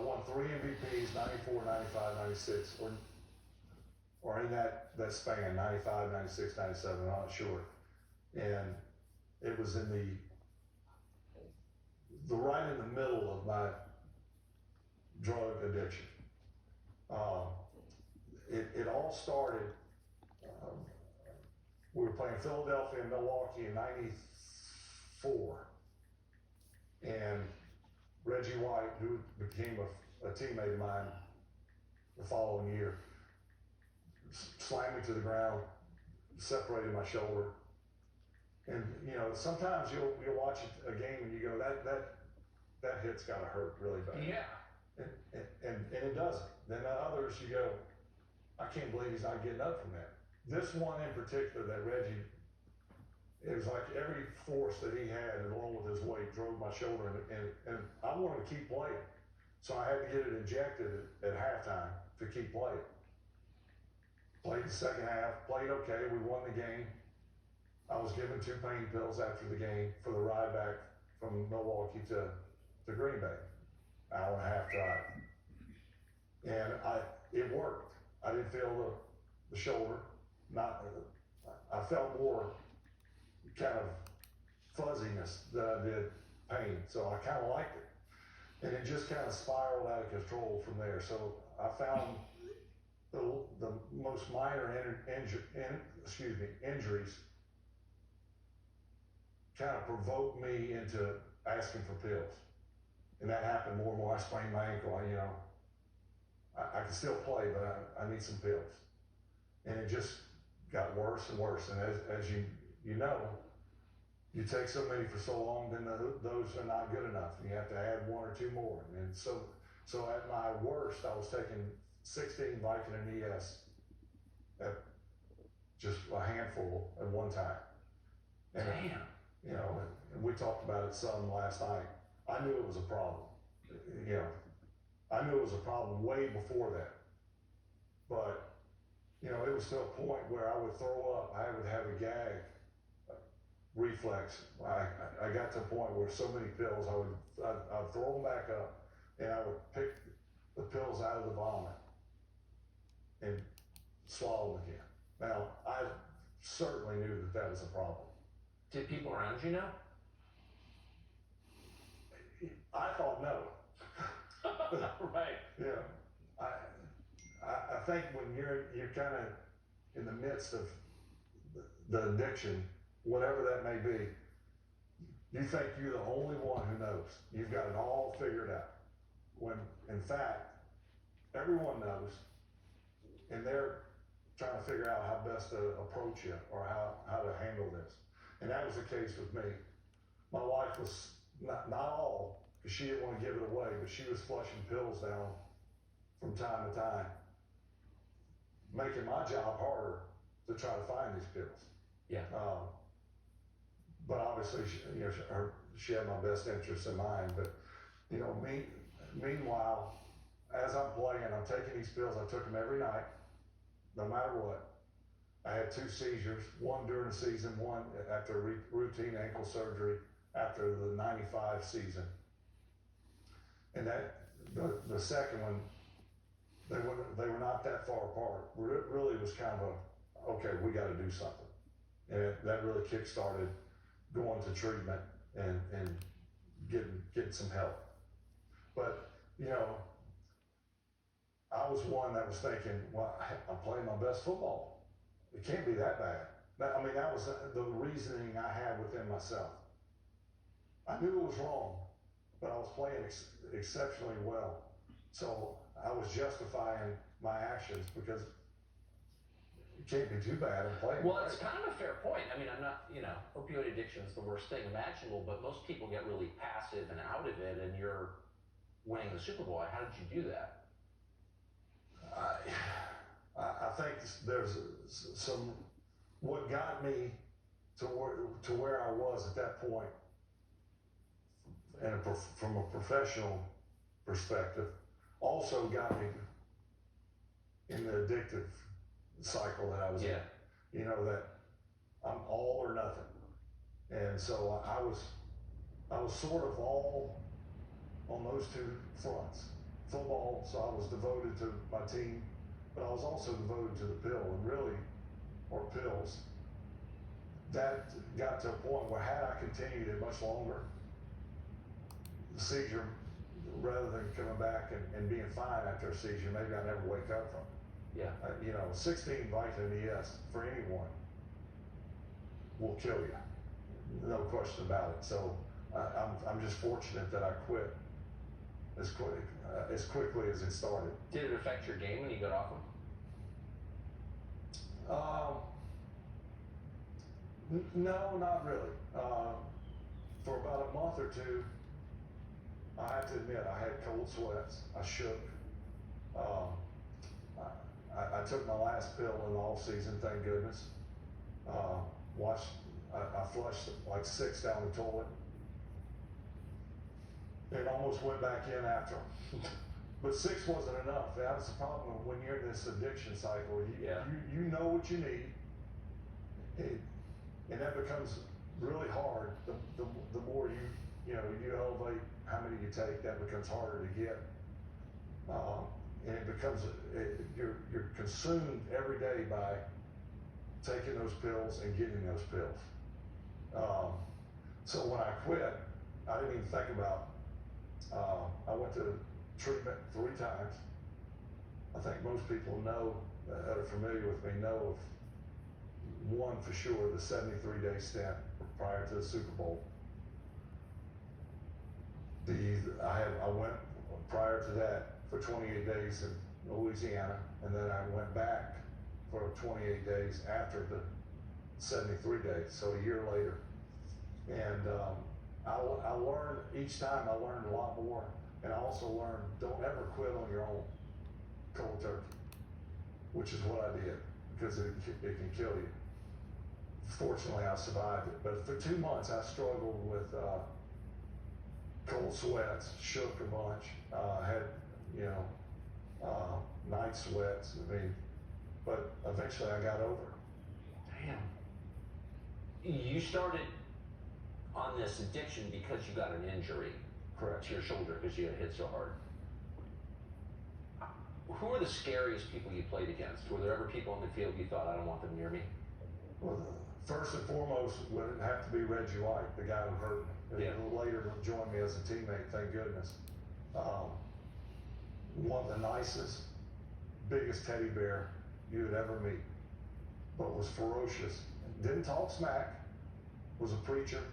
won 3 MVPs, 94, 95, 96, or in that span, 95, 96, 97, I'm not sure. And it was in the right in the middle of my drug addiction. It all started, we were playing Philadelphia and Milwaukee in 94. And Reggie White, who became a teammate of mine the following year, slammed me to the ground, separated my shoulder. And you know, sometimes you'll watch a game and you go, that hit's gotta hurt really bad. Yeah. And it doesn't. Then others you go, I can't believe he's not getting up from that. This one in particular that Reggie, it was like every force that he had along with his weight drove my shoulder and I wanted to keep playing. So I had to get it injected at halftime to keep playing. Played the second half, played okay, we won the game. I was given 2 pain pills after the game for the ride back from Milwaukee to Green Bay, hour and a half drive. And it worked. I didn't feel the shoulder, I felt more kind of fuzziness than I did pain, so I kind of liked it. And it just kind of spiraled out of control from there. So I found the most minor injuries kind of provoked me into asking for pills. And that happened more and more. I sprained my ankle, I can still play, but I need some pills. And it just got worse and worse. And as you know, you take so many for so long, then those are not good enough. And you have to add 1 or 2 more. And so at my worst, I was taking 16 Vicodin ES at just a handful at one time. And damn. You know, and we talked about it some last night. I knew it was a problem. You know, I knew it was a problem way before that. But, you know, it was to a point where I would throw up. I would have a gag reflex. I got to a point where so many pills, I'd throw them back up and I would pick the pills out of the vomit and swallow them again. Now, I certainly knew that was a problem. Did people around you know? I thought no. Right. Yeah. I think when you're kind of in the midst of the addiction, whatever that may be, you think you're the only one who knows. You've got it all figured out. When in fact, everyone knows, and they're trying to figure out how best to approach you or how to handle this. And that was the case with me. My wife was not all, because she didn't want to give it away, but she was flushing pills down from time to time, making my job harder to try to find these pills. Yeah. But obviously, she had my best interests in mind. But meanwhile, as I'm playing, I'm taking these pills. I took them every night, no matter what. I had 2 seizures, one during the season, one after routine ankle surgery after the 95 season. And that the second one, they were not that far apart. It really was kind of okay, we got to do something. And that really kick-started going to treatment and getting some help. But, I was one that was thinking, well, I'm playing my best football. It can't be that bad. That was the reasoning I had within myself. I knew it was wrong, but I was playing exceptionally well. So I was justifying my actions because it can't be too bad. I'm playing. Well, it's kind of a fair point. I mean, I'm not, opioid addiction is the worst thing imaginable, but most people get really passive and out of it, and you're winning the Super Bowl. How did you do that? I think there's what got me to where I was at that point, and from a professional perspective, also got me in the addictive cycle that I was in. That I'm all or nothing, and so I was sort of all on those 2 fronts, football, so I was devoted to my team, but I was also devoted to the pill, and really, or pills. That got to a point where had I continued it much longer, the seizure, rather than coming back and being fine after a seizure, maybe I never wake up from it. Yeah. 16 vitamin ES for anyone will kill you, no question about it. So I'm just fortunate that I quit as quickly as it started. Did it affect your game when you got off them? No, not really. For about a month or two, I have to admit, I had cold sweats. I shook. I took my last pill in the off season, thank goodness. I flushed like 6 down the toilet. And almost went back in after them. But 6 wasn't enough. That was the problem when you're in this addiction cycle. You know what you need. And that becomes really hard. The more you elevate how many you take, that becomes harder to get. And it becomes, you're consumed every day by taking those pills and getting those pills. So when I quit, I didn't even think about, I went to treatment 3 times. I think most people know, that are familiar with me, know of one for sure, the 73-day stint prior to the Super Bowl. I went prior to that for 28 days in Louisiana, and then I went back for 28 days after the 73 days, so a year later. And I learned, each time I learned a lot more, and I also learned, don't ever quit on your own, cold turkey, which is what I did, because it can kill you. Fortunately, I survived it, but for 2 months I struggled with cold sweats, shook a bunch, had night sweats. But eventually I got over it. Damn. You started on this addiction because you got an injury. Correct. To your shoulder because you got hit so hard. Who are the scariest people you played against? Were there ever people in the field you thought, I don't want them near me? Well, first and foremost would have to be Reggie White, the guy who hurt me. Yeah. Later joined me as a teammate, thank goodness. One of the nicest, biggest teddy bear you would ever meet, but was ferocious. Didn't talk smack, was a preacher,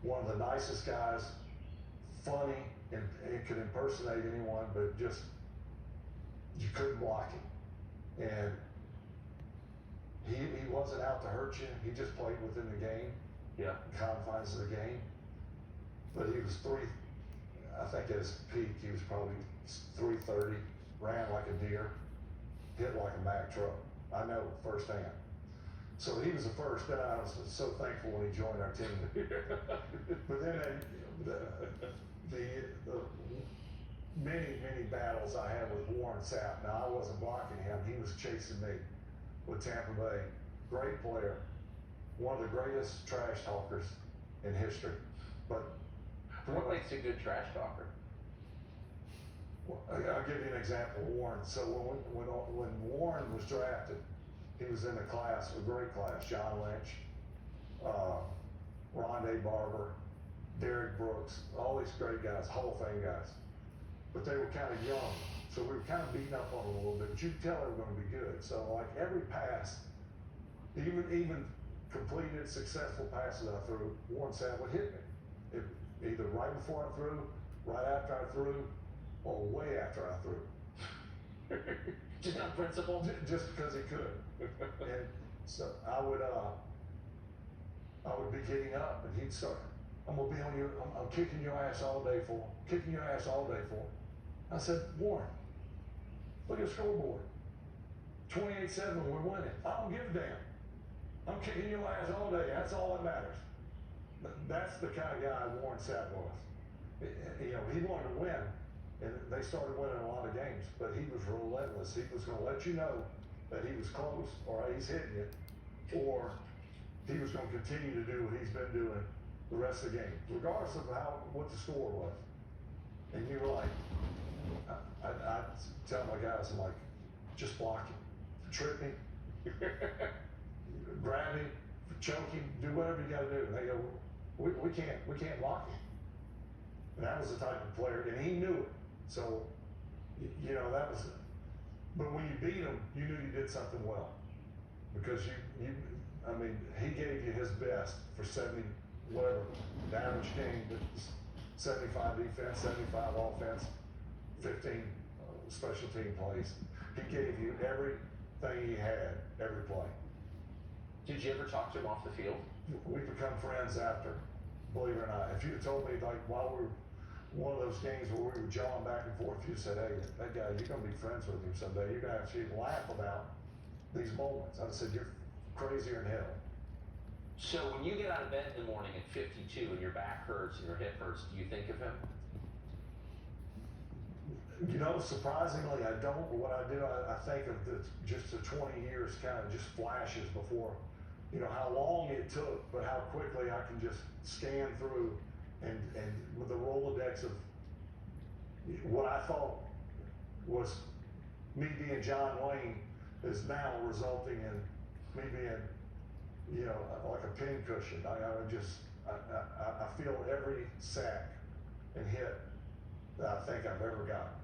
one of the nicest guys, funny, and could impersonate anyone, but just, you couldn't block him. And he wasn't out to hurt you, he just played within the game, confines of the game. But he was I think at his peak, he was probably 330, ran like a deer, hit like a Mack truck. I know firsthand. So he was the first, then I was so thankful when he joined our team. But then the many battles I had with Warren Sapp. Now I wasn't blocking him, he was chasing me with Tampa Bay. Great player, one of the greatest trash talkers in history. But what makes a good trash talker? Well, I'll give you an example. Warren. So when Warren was drafted, he was in a class, a great class. John Lynch, Rondé Barber, Derek Brooks, all these great guys, Hall of Fame guys. But they were kind of young, so we were kind of beating up on them a little bit. But you could tell they were going to be good. So like every pass, even completed successful passes I threw, Warren Sapp would hit me. Either right before I threw, right after I threw, or way after I threw. Just on principle? Just because he could. And so I would be getting up and he'd start, I'm gonna be on you, I'm kicking your ass all day for, kicking your ass all day for. I said, Warren, look at the scoreboard. 28-7, we're winning. I don't give a damn. I'm kicking your ass all day, that's all that matters. That's the kind of guy Warren Sapp was. He wanted to win, and they started winning a lot of games, but he was relentless. He was going to let you know that he was close, or he's hitting you, or he was going to continue to do what he's been doing the rest of the game, regardless of what the score was. And you were like, tell my guys, I'm like, just block him, trip him, grab him, choke him, do whatever you got to do. And they go, we can't block him. And that was the type of player, and he knew it. So, you know, that was. But when you beat him, you knew you did something well, because I mean, he gave you his best for 70, whatever, the average game, 75 defense, 75 offense, 15 special team plays. He gave you everything he had, every play. Did you ever talk to him off the field? We become friends after, believe it or not. If you had told me, like, while we were one of those games where we were jawing back and forth, you said, hey, that guy, you're going to be friends with him someday. You're going to actually laugh about these moments. I said, you're crazier than hell. So when you get out of bed in the morning at 52 and your back hurts and your hip hurts, do you think of him? You know, surprisingly, I don't. But what I do, I think of just the 20 years kind of just flashes before, you know, how long it took, but how quickly I can just scan through and with the Rolodex of what I thought was me being John Wayne is now resulting in me being, you know, like a pincushion. I feel every sack and hit that I think I've ever gotten.